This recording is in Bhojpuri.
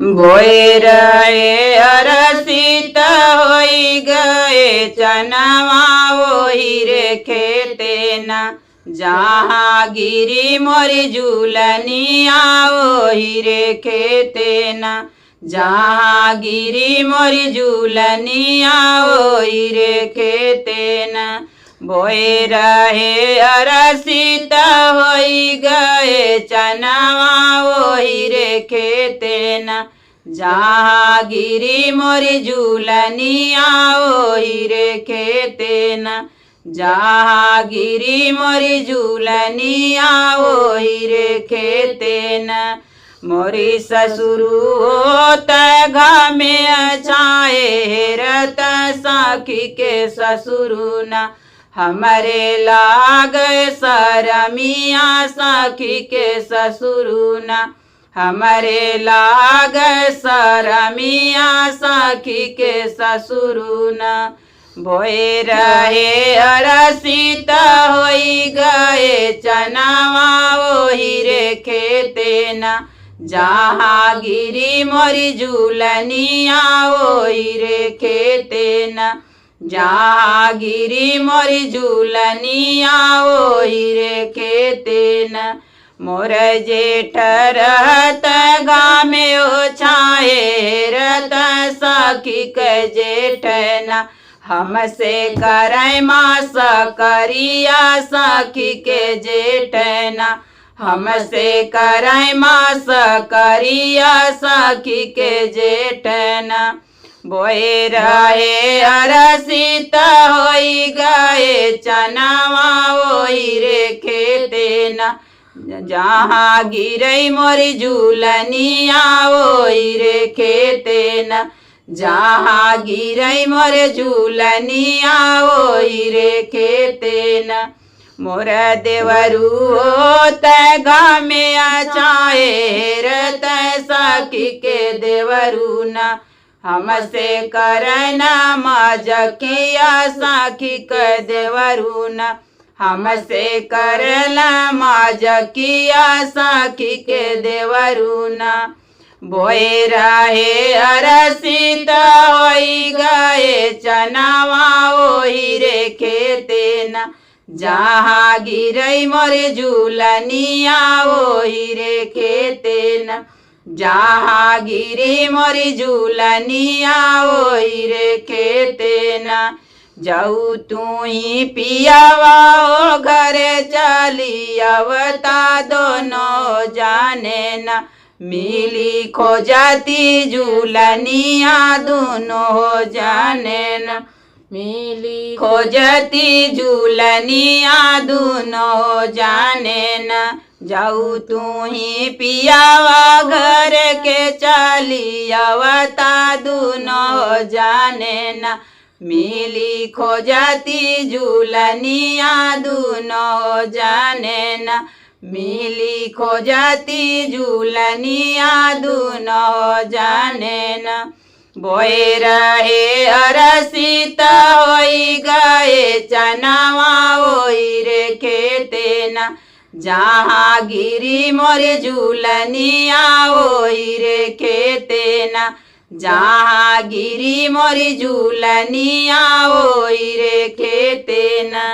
बोए रहे अरसित होई गए चनवा वही रे खेते ना, जहाँ गिरी मोरी झूलनिया वही रे खेते ना, जहाँ गिरी मोरी झूलनिया वही रे खेते ना। बोए रहे अरसित होई गए चनवा वही रे खेते ना, जहाँ गिरी मोरी झूलनिया वही रे खेते ना, जहाँ गिरी मोरी झूलनिया वही रे खेते ना। मोरी ससुरु होत घामे छाए हेरत सखी के ससुरु ना, हमरे लाग सरमिया सखी के ससुरु ना, हमरे लाग सरमिया सखी के ससुरु ना। बोए रहे अरसित होई गए चनवा वही रे खेते ना, जहाँ गिरी मोरी झूलनिया वही रे खेते ना, जहाँ गिरी मोरी झूलनिया वही रे खेते ना। मोर जेठ रहत गामे छाए रत सखी के जेठ ना, हमसे करे मास करिया सखी के जेठ ना, हमसे करे मास करिया सखी के जेठ ना। बोए रहे अरसित होई गए चनवा वही रे खेते ना, जहाँ गिरई मोरी झूलनिया वही रे खेते ना, जहाँ गिरई मोरे झूलनिया वही रे खेते ना। मोर देवरू होत घामे छाए रत सखी के देवरू ना, हमसे करना मजकिया सखी के देवरू ना, हमसे करला मजकिया सखी के देवरू ना। बोए रहे अरसित होई गए चनवा वही रे खेते ना, जहाँ गिरई मोरे झूलनिया वही रे खेते ना, जहाँ गिरी मोरी झूलनिया वही रे खेते ना। जाऊ तू ही पियावा ओ घर चली अवता दोनों जाने ना, मिली खोजती झूलनिया दोनों जाने ना, मिली खोजती झूलनिया दोनों जाने ना। जाऊ तू ही पियावा घर के चली अवता दोनों जाने ना, मिली खोजती झूलनिया दोनों जाने ना, मिली खोजती झूलनिया दोनों जाने ना। बोए रहे अरसित होई गए चनवा वही रे खेते ना, जहाँ गिरी मोरे झूलनिया वही रे खेते ना, जहाँ गिरी मोरी झूलनिया वही रे खेते ना।